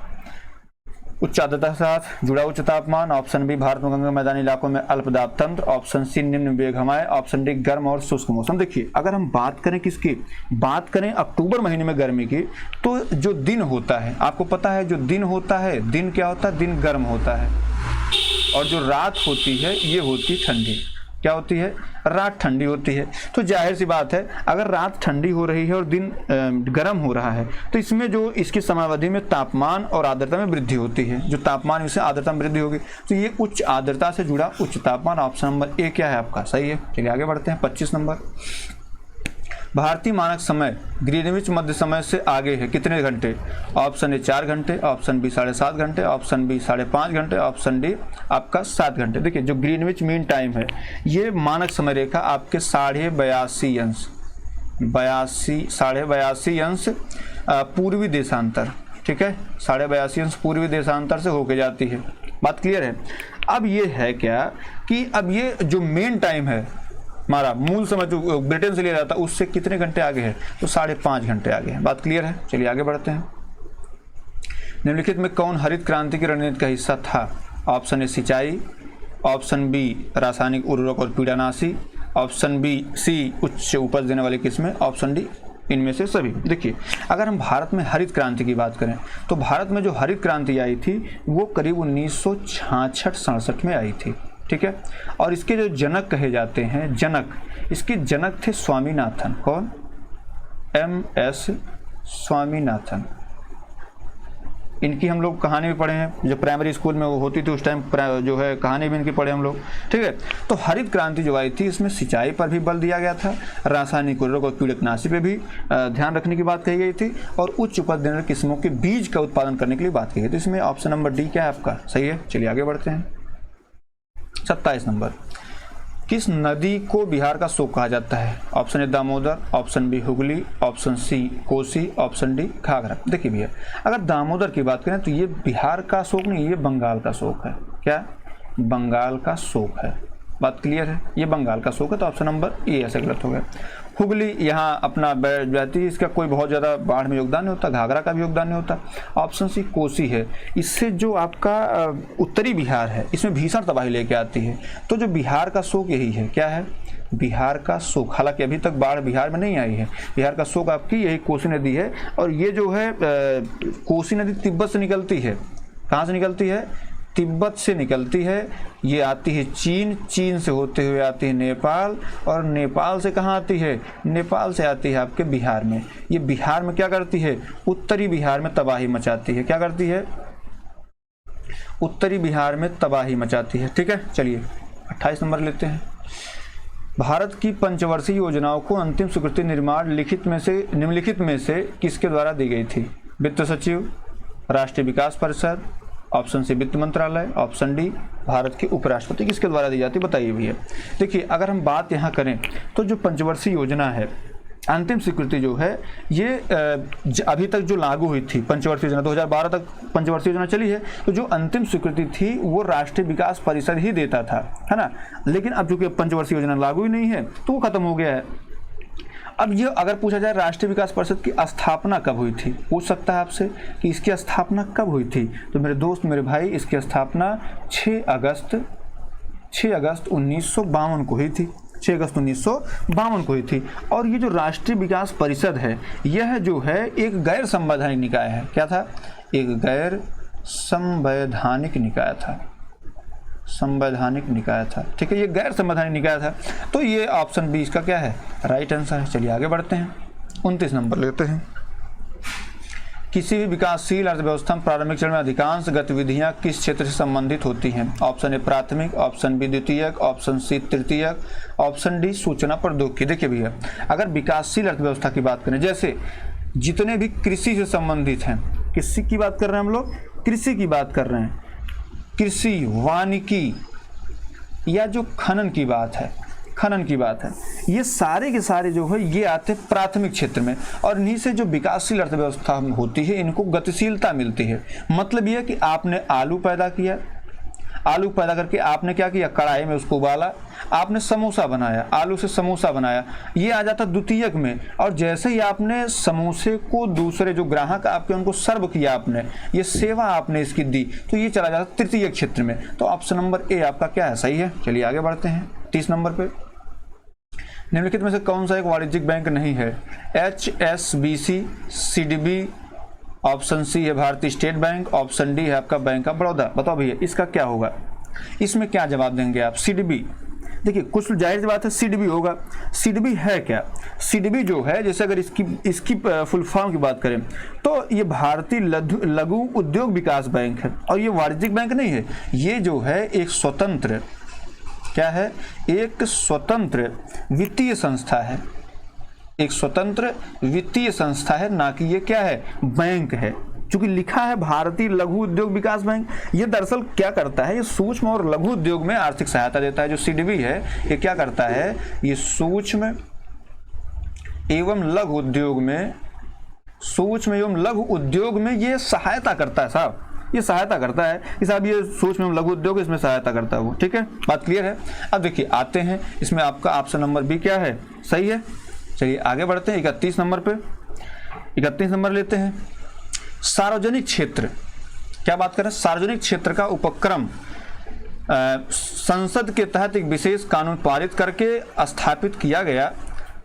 Speaker 1: उच्च आर्द्रता के साथ जुड़ा उच्च तापमान, ऑप्शन बी भारत में गंगा मैदानी इलाकों में अल्पदाब तंत्र, ऑप्शन सी निम्न वेग हवाएं, ऑप्शन डी गर्म और शुष्क मौसम। देखिए अगर हम बात करें किसकी, बात करें अक्टूबर महीने में गर्मी की, तो जो दिन होता है, आपको पता है जो दिन होता है, दिन क्या होता है, दिन गर्म होता है, और जो रात होती है ये होती ठंडी। क्या होती है, रात ठंडी होती है। तो जाहिर सी बात है, अगर रात ठंडी हो रही है और दिन गर्म हो रहा है, तो इसमें जो इसकी समयावधि में तापमान और आर्द्रता में वृद्धि होती है। जो तापमान में से आर्द्रता में वृद्धि होगी, तो ये उच्च आर्द्रता से जुड़ा उच्च तापमान, ऑप्शन नंबर ए क्या है आपका सही है। चलिए आगे बढ़ते हैं। 25 नंबर, भारतीय मानक समय ग्रीनविच मध्य समय से आगे है कितने घंटे। ऑप्शन ए 4 घंटे, ऑप्शन बी 7.5 घंटे, ऑप्शन बी 5.5 घंटे, ऑप्शन डी आपका 7 घंटे। देखिए जो ग्रीनविच मीन टाइम है, ये मानक समय रेखा आपके 82.5 अंश, 82.5 अंश पूर्वी देशांतर। ठीक है, 82.5 अंश पूर्वी देशांतर से होके जाती है। बात क्लियर है। अब ये है क्या कि अब ये जो मेन टाइम है हमारा, मूल समय जो ब्रिटेन से लिया जाता है, उससे कितने घंटे आगे है, तो 5.5 घंटे आगे है। बात क्लियर है। चलिए आगे बढ़ते हैं। निम्नलिखित में कौन हरित क्रांति की रणनीति का हिस्सा था। ऑप्शन ए सिंचाई, ऑप्शन बी रासायनिक उर्वरक और कीटनाशी, ऑप्शन बी सी उच्च उपज देने वाली किस्में, ऑप्शन डी इनमें से सभी। देखिए अगर हम भारत में हरित क्रांति की बात करें, तो भारत में जो हरित क्रांति आई थी वो करीब 1966-67 में आई थी। ठीक है। और इसके जो जनक कहे जाते हैं, जनक, इसके जनक थे स्वामीनाथन। कौन? MS स्वामीनाथन। इनकी हम लोग कहानी भी पढ़े हैं, जब प्राइमरी स्कूल में वो होती थी उस टाइम जो है कहानी भी इनकी पढ़े हम लोग, ठीक है। तो हरित क्रांति जो आई थी इसमें सिंचाई पर भी बल दिया गया था, रासायनिक उर्वरक और कीटनाशी पे भी ध्यान रखने की बात कही गई थी, और उच्च उपज देने वाली किस्मों के बीज का उत्पादन करने के लिए बात की गई। तो इसमें ऑप्शन नंबर डी क्या है आपका? सही है। चलिए आगे बढ़ते हैं। 27 नंबर, किस नदी को बिहार का शोक कहा जाता है? Option A Damodar, option B Hooghly, option C Kosi, option D Ghaghara. देखिए भैया, अगर दामोदर की बात करें तो ये बिहार का शोक नहीं, ये बंगाल का शोक है। क्या? बंगाल का शोक है। बात क्लियर है? ये बंगाल का शोक है, तो ऑप्शन नंबर ए ऐसे गलत हो गया। हुगली यहाँ अपना बैठ जाती है, इसका कोई बहुत ज़्यादा बाढ़ में योगदान नहीं होता, घाघरा का भी योगदान नहीं होता। ऑप्शन सी कोसी है। इससे जो आपका उत्तरी बिहार है इसमें भीषण तबाही लेके आती है। तो जो बिहार का शोक यही है। क्या है? बिहार का शोक। हालांकि अभी तक बाढ़ बिहार में नहीं आई है, बिहार का शोक आपकी यही कोसी नदी है। और ये जो है कोसी नदी तिब्बत से निकलती है। कहाँ से निकलती है? तिब्बत से निकलती है। ये आती है चीन, चीन से होते हुए आती है नेपाल, और नेपाल से कहाँ आती है? नेपाल से आती है आपके बिहार में। ये बिहार में क्या करती है? उत्तरी बिहार में तबाही मचाती है। क्या करती है? उत्तरी बिहार में तबाही मचाती है। ठीक है, चलिए 28 नंबर लेते हैं। भारत की पंचवर्षीय योजनाओं को अंतिम स्वीकृति निर्माण निम्नलिखित में से किसके द्वारा दी गई थी? वित्त सचिव, राष्ट्रीय विकास परिषद, ऑप्शन सी वित्त मंत्रालय, ऑप्शन डी भारत के उपराष्ट्रपति। किसके द्वारा दी जाती है बताइए भैया। देखिए, अगर हम बात यहाँ करें तो जो पंचवर्षीय योजना है, अंतिम स्वीकृति जो है ये अभी तक जो लागू हुई थी पंचवर्षीय योजना, 2012 तक पंचवर्षीय योजना चली है, तो जो अंतिम स्वीकृति थी वो राष्ट्रीय विकास परिषद ही देता था, है ना। लेकिन अब चूंकि पंचवर्षीय योजना लागू ही नहीं है तो वो खत्म हो गया है। अब ये अगर पूछा जाए राष्ट्रीय विकास परिषद की स्थापना कब हुई थी, पूछ सकता है आपसे कि इसकी स्थापना कब हुई थी, तो मेरे दोस्त मेरे भाई इसकी स्थापना 6 अगस्त 1952 को हुई थी। 6 अगस्त 1952 को हुई थी। और ये जो राष्ट्रीय विकास परिषद है यह जो है एक गैर संवैधानिक निकाय है। क्या था? एक गैर संवैधानिक निकाय था, संवैधानिक निकाय था। ठीक है, ये गैर संवैधानिक निकाय था। तो ये ऑप्शन बी इसका क्या है? राइट आंसर है। चलिए आगे बढ़ते हैं। 29 नंबर लेते हैं। किसी भी विकासशील अर्थव्यवस्था में प्रारंभिक चरण में अधिकांश गतिविधियां किस क्षेत्र से संबंधित होती हैं? ऑप्शन ए प्राथमिक, ऑप्शन बी द्वितीयक, ऑप्शन सी तृतीयक, ऑप्शन डी सूचना प्रौद्योगिकी। देखिए भैया, अगर विकासशील अर्थव्यवस्था की बात करें, जैसे जितने भी कृषि से संबंधित हैं, किसी की बात कर रहे हैं हम लोग? कृषि की बात कर रहे हैं। कृषि, वानिकी या जो खनन की बात है, ये सारे के सारे जो है ये आते हैं प्राथमिक क्षेत्र में, और इन्हीं से जो विकासशील अर्थव्यवस्था होती है इनको गतिशीलता मिलती है। मतलब ये कि आपने आलू पैदा किया, आलू पैदा करके आपने क्या किया? कढ़ाई में उसको उबाला, आपने समोसा बनाया, आलू से समोसा बनाया, ये आ जाता द्वितीयक में। और जैसे ही आपने समोसे को दूसरे जो ग्राहक आपके उनको सर्व किया, आपने ये सेवा आपने इसकी दी, तो ये चला जाता तृतीयक क्षेत्र में। तो ऑप्शन नंबर ए आपका क्या है? सही है। चलिए आगे बढ़ते हैं 30 नंबर पे। निम्नलिखित में से कौन सा एक वाणिज्यिक बैंक नहीं है? HSBC, CDB, ऑप्शन सी है भारतीय स्टेट बैंक, ऑप्शन डी है आपका बैंक ऑफ बड़ौदा। बताओ भैया इसका क्या होगा? इसमें क्या जवाब देंगे आप? CDB। देखिए कुछ जाहिर बात है CDB होगा। CDB है क्या? CDB जो है, जैसे अगर इसकी फुल फॉर्म की बात करें तो ये भारतीय लघु उद्योग विकास बैंक है, और ये वाणिज्यिक बैंक नहीं है। ये जो है एक स्वतंत्र, क्या है? एक स्वतंत्र वित्तीय संस्था है, एक स्वतंत्र वित्तीय संस्था है, ना कि ये क्या है? बैंक है। चूंकि लिखा है भारतीय लघु उद्योग विकास बैंक, ये दरअसल क्या करता है? ये सूक्ष्म और लघु उद्योग में आर्थिक सहायता देता है। जो CDB है ये क्या करता है? ये सूक्ष्म एवं लघु उद्योग में, ये सहायता करता है साहब, ये सहायता करता है कि साहब ये सूक्ष्म एवं लघु उद्योग इसमें सहायता करता है वो। ठीक है, बात क्लियर है। अब देखिए आते हैं, इसमें आपका ऑप्शन नंबर बी क्या है? सही है। चलिए आगे बढ़ते हैं 31 नंबर पे। 31 नंबर लेते हैं। सार्वजनिक क्षेत्र, क्या बात करें? सार्वजनिक क्षेत्र का उपक्रम संसद के तहत एक विशेष कानून पारित करके स्थापित किया गया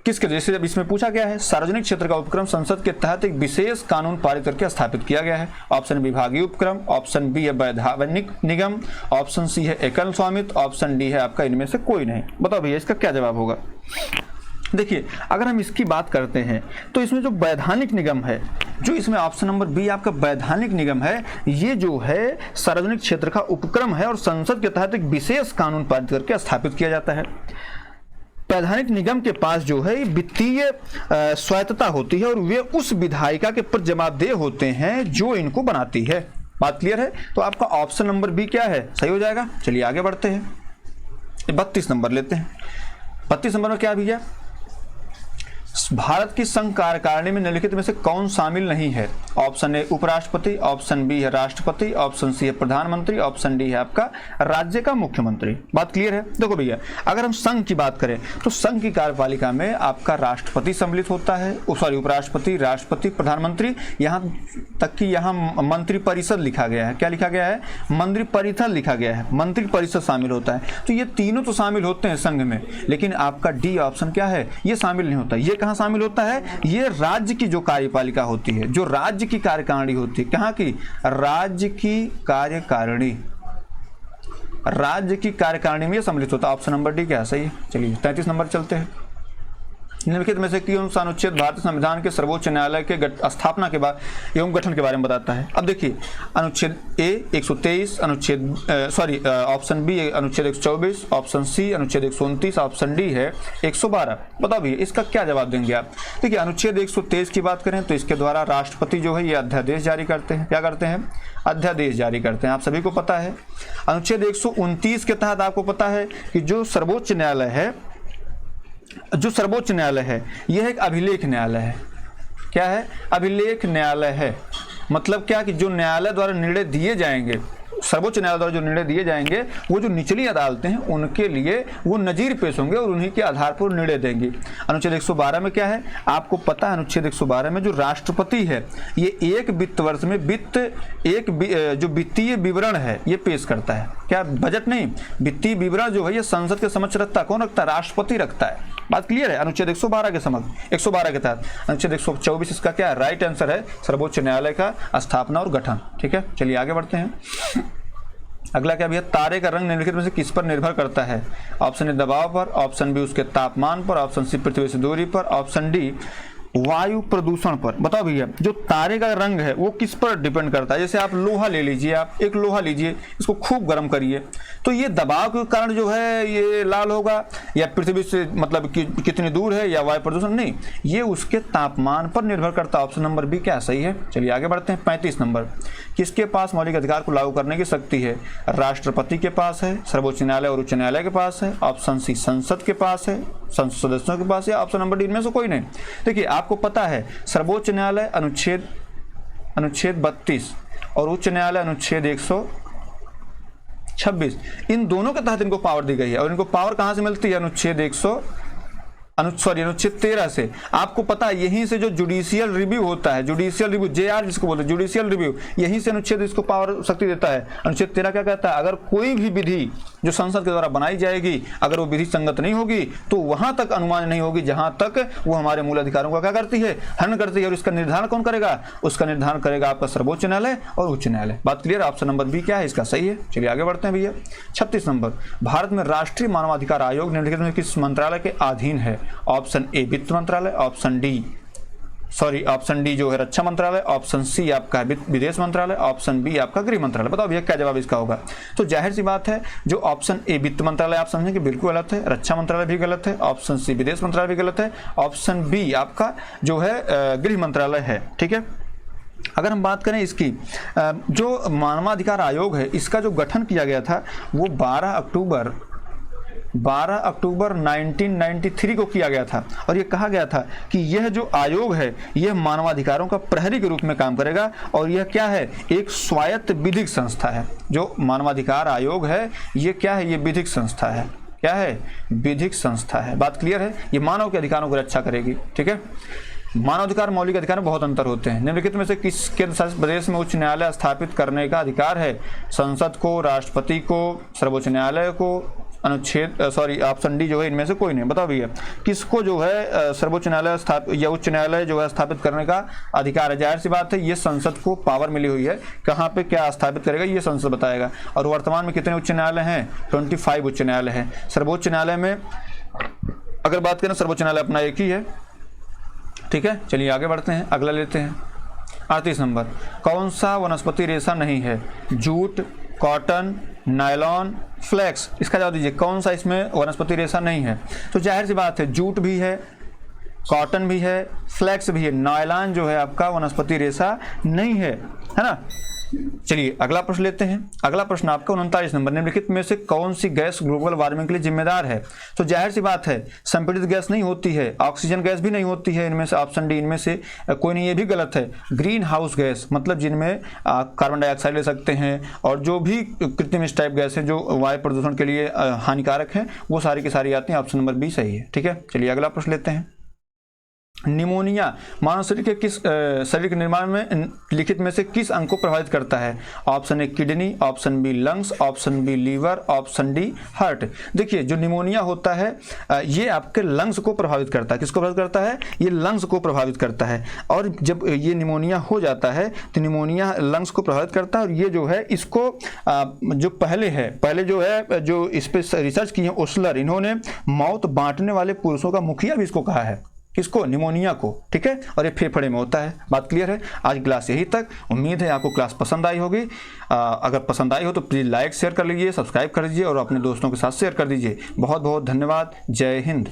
Speaker 1: किसके, जैसे जब इसमें पूछा गया है सार्वजनिक क्षेत्र का उपक्रम संसद के तहत एक विशेष कानून पारित करके स्थापित किया गया है। ऑप्शन विभागीय उपक्रम, ऑप्शन बी है वैधानिक निगम, ऑप्शन सी है एकल स्वामित्व, ऑप्शन डी है आपका इनमें से कोई नहीं। बताओ भैया इसका क्या जवाब होगा। देखिए अगर हम इसकी बात करते हैं तो इसमें जो वैधानिक निगम है, जो इसमें ऑप्शन नंबर बी आपका वैधानिक निगम है, ये जो है सार्वजनिक क्षेत्र का उपक्रम है और संसद के तहत एक विशेष कानून पारित करके स्थापित किया जाता है। वैधानिक निगम के पास जो है वित्तीय स्वायत्तता होती है और वे उस विधायिका के प्रति जवाबदेह होते हैं जो इनको बनाती है। बात क्लियर है। तो आपका ऑप्शन नंबर बी क्या है, सही हो जाएगा। चलिए आगे बढ़ते हैं, 32 नंबर लेते हैं। 32 नंबर में क्या भैया, भारत की संघ कार्यकारिणी में निम्नलिखित में से कौन शामिल नहीं है। ऑप्शन ए उपराष्ट्रपति, ऑप्शन बी है राष्ट्रपति, ऑप्शन सी है प्रधानमंत्री, ऑप्शन डी है आपका राज्य का मुख्यमंत्री। बात क्लियर है। देखो भैया अगर हम संघ की बात करें तो संघ की कार्यपालिका में आपका राष्ट्रपति सम्मिलित होता है, सॉरी उपराष्ट्रपति, राष्ट्रपति, प्रधानमंत्री, यहाँ तक कि यहाँ मंत्री परिषद लिखा गया है। क्या लिखा गया है, मंत्री परिषद लिखा गया है, मंत्री परिषद शामिल होता है। तो ये तीनों तो शामिल होते हैं संघ में, लेकिन आपका डी ऑप्शन क्या है, ये शामिल नहीं होता। ये कहाँ शामिल होता है, ये राज्य की जो कार्यपालिका होती है, जो राज्य की कार्यकारिणी होती है, कहाँ की, राज्य की कार्यकारिणी, राज्य की कार्यकारिणी में सम्मिलित होता है। ऑप्शन नंबर डी क्या है, सही है। चलिए 33 नंबर चलते हैं। निम्नलिखित में से कौन सा अनुच्छेद भारतीय संविधान के सर्वोच्च न्यायालय के स्थापना के बाद एवं गठन के बारे में बताता है। अब देखिए अनुच्छेद ए 123, अनुच्छेद ऑप्शन बी अनुच्छेद 124, ऑप्शन सी अनुच्छेद 129, ऑप्शन डी है 112। बताओ भैया इसका क्या जवाब देंगे आप। देखिए अनुच्छेद 123 की बात करें तो इसके द्वारा राष्ट्रपति जो है ये अध्यादेश जारी करते हैं। क्या करते हैं, अध्यादेश जारी करते हैं, आप सभी को पता है। अनुच्छेद 129 के तहत आपको पता है कि जो सर्वोच्च न्यायालय है, जो सर्वोच्च न्यायालय है यह एक अभिलेख न्यायालय है। क्या है, अभिलेख न्यायालय है। मतलब क्या कि जो न्यायालय द्वारा निर्णय दिए जाएंगे, सर्वोच्च न्यायालय द्वारा जो निर्णय दिए जाएंगे वो जो निचली अदालतें हैं उनके लिए वो नजीर पेश होंगे और उन्हीं के आधार पर निर्णय देंगे। अनुच्छेद 112 में क्या है आपको पता है, अनुच्छेद 112 में जो राष्ट्रपति है ये एक वित्त वर्ष में जो वित्तीय विवरण है ये पेश करता है। क्या, बजट नहीं, वित्तीय विवरण जो है ये संसद के समक्ष रखता है। कौन रखता है, राष्ट्रपति रखता है। बात क्लियर है। अनुच्छेद 112 के समक्ष 112 के तहत अनुच्छेद 124 इसका क्या है, राइट आंसर है, सर्वोच्च न्यायालय का स्थापना और गठन। ठीक है, चलिए आगे बढ़ते हैं। अगला क्या भैया, तारे का रंग निम्नलिखित में से किस पर निर्भर करता है। ऑप्शन ए दबाव पर, ऑप्शन बी उसके तापमान पर, ऑप्शन सी पृथ्वी से दूरी पर, ऑप्शन डी वायु प्रदूषण पर। बताओ भैया जो तारे का रंग है वो किस पर डिपेंड करता है। जैसे आप लोहा ले लीजिए, आप एक लोहा लीजिए, इसको खूब गर्म करिए तो ये दबाव के कारण जो है ये लाल होगा, या पृथ्वी से मतलब कितनी दूर है, या वायु प्रदूषण, नहीं, ये उसके तापमान पर निर्भर करता है। ऑप्शन नंबर बी क्या सही है। चलिए आगे बढ़ते हैं। 35 नंबर, किसके पास मौलिक अधिकार को लागू करने की शक्ति है। राष्ट्रपति के पास है, सर्वोच्च न्यायालय और उच्च न्यायालय के पास है, ऑप्शन सी संसद के पास है, संसद सदस्यों के पास है, ऑप्शन नंबर डी इनमें से कोई नहीं। देखिए आपको पता है सर्वोच्च न्यायालय अनुच्छेद 32 और उच्च न्यायालय अनुच्छेद 126, इन दोनों के तहत इनको पावर दी गई है। और इनको पावर कहां से मिलती है, अनुच्छेद 13 से। आपको पता है यहीं से जो जुडिशियल रिव्यू होता है, जुडिशियल रिव्यू JR जिसको बोलते हैं, जुडिशियल रिव्यू, यहीं से अनुच्छेद इसको पावर शक्ति देता है। अनुच्छेद 13 क्या कहता है, अगर कोई भी विधि जो संसद के द्वारा बनाई जाएगी अगर वो विधि संगत नहीं होगी तो वहां तक अनुमान नहीं होगी जहां तक वो हमारे मूल अधिकारों का क्या करती है, हनन करती है। और इसका निर्धारण कौन करेगा, उसका निर्धारण करेगा आपका सर्वोच्च न्यायालय और उच्च न्यायालय। बात क्लियर। ऑप्शन नंबर बी क्या है इसका सही है। चलिए आगे बढ़ते हैं भैया। 36 नंबर, भारत में राष्ट्रीय मानवाधिकार आयोग निम्नलिखित में किस मंत्रालय के अधीन है। ऑप्शन ए वित्त मंत्रालय, ऑप्शन डी जो है रक्षा मंत्रालय, ऑप्शन सी आपका विदेश मंत्रालय, ऑप्शन बी आपका गृह मंत्रालय। बताओ भैया क्या जवाब इसका होगा। तो जाहिर सी बात है जो ऑप्शन ए वित्त मंत्रालय आप समझेंगे बिल्कुल गलत है, रक्षा मंत्रालय भी गलत है, ऑप्शन सी विदेश मंत्रालय भी गलत है, ऑप्शन बी आपका जो है गृह मंत्रालय है। ठीक है, अगर हम बात करें इसकी जो मानवाधिकार आयोग है इसका जो गठन किया गया था वो 12 अक्टूबर 1993 को किया गया था। और ये कहा गया था कि यह जो आयोग है यह मानवाधिकारों का प्रहरी के रूप में काम करेगा और यह क्या है, एक स्वायत्त विधिक संस्था है। जो मानवाधिकार आयोग है ये क्या है, ये विधिक संस्था है। क्या है, विधिक संस्था है। बात क्लियर है। ये मानव के अधिकारों की रक्षा करेगी। ठीक है, मानवाधिकार मौलिक अधिकार में बहुत अंतर होते हैं। निम्नलिखित में से किस केंद्र शासित प्रदेश में उच्च न्यायालय स्थापित करने का अधिकार है। संसद को, राष्ट्रपति को, सर्वोच्च न्यायालय को, अनुच्छेद ऑप्शन डी जो है इनमें से कोई नहीं। बताओ भैया किसको जो है सर्वोच्च न्यायालय स्थापित या उच्च न्यायालय जो है स्थापित करने का अधिकार है? जाहिर सी बात है ये संसद को पावर मिली हुई है, कहाँ पे क्या स्थापित करेगा ये संसद बताएगा। और वर्तमान में कितने उच्च न्यायालय हैं? 25 उच्च न्यायालय हैं। सर्वोच्च न्यायालय में अगर बात करें सर्वोच्च न्यायालय अपना एक ही है, ठीक है। चलिए आगे बढ़ते हैं, अगला लेते हैं 38 नंबर। कौन सा वनस्पति रेशा नहीं है? Jute, cotton, nylon, flax. इसका जवाब दीजिए कौन सा इसमें वनस्पति रेशा नहीं है? तो जाहिर सी बात है जूट भी है, कॉटन भी है, फ्लेक्स भी है, नायलॉन जो है आपका वनस्पति रेशा नहीं है ना। चलिए अगला प्रश्न लेते हैं। अगला प्रश्न आपका 39 नंबर। निम्नलिखित में से कौन सी गैस ग्लोबल वार्मिंग के लिए जिम्मेदार है? तो जाहिर सी बात है संपीड़ित गैस नहीं होती है, ऑक्सीजन गैस भी नहीं होती है, इनमें से ऑप्शन डी इनमें से कोई नहीं, ये भी गलत है। ग्रीन हाउस गैस मतलब जिनमें कार्बन डाइऑक्साइड ले सकते हैं और जो भी कृत्रिम टाइप गैस है जो वायु प्रदूषण के लिए हानिकारक है वो सारी की सारी आती हैं। ऑप्शन नंबर बी सही है, ठीक है। चलिए अगला प्रश्न लेते हैं। निमोनिया मानव शरीर के किस शरीर के निर्माण में लिखित में से किस अंग को प्रभावित करता है? Option A kidney, option B lungs, option B liver, option D heart. देखिए जो निमोनिया होता है ये आपके लंग्स को प्रभावित करता है। किसको प्रभावित करता है? ये लंग्स को प्रभावित करता है। और जब ये निमोनिया हो जाता है तो निमोनिया लंग्स को प्रभावित करता है और ये जो है इसको जो पहले जो है जो इस पर रिसर्च की है ओस्लर, इन्होंने मौत बांटने वाले पुरुषों का मुखिया भी इसको कहा है। किसको? निमोनिया को, ठीक है। और ये फेफड़े में होता है। बात क्लियर है? आज क्लास यही तक। उम्मीद है आपको क्लास पसंद आई होगी। अगर पसंद आई हो तो प्लीज़ लाइक शेयर कर लीजिए, सब्सक्राइब कर लीजिए और अपने दोस्तों के साथ शेयर कर दीजिए। बहुत बहुत धन्यवाद। जय हिंद।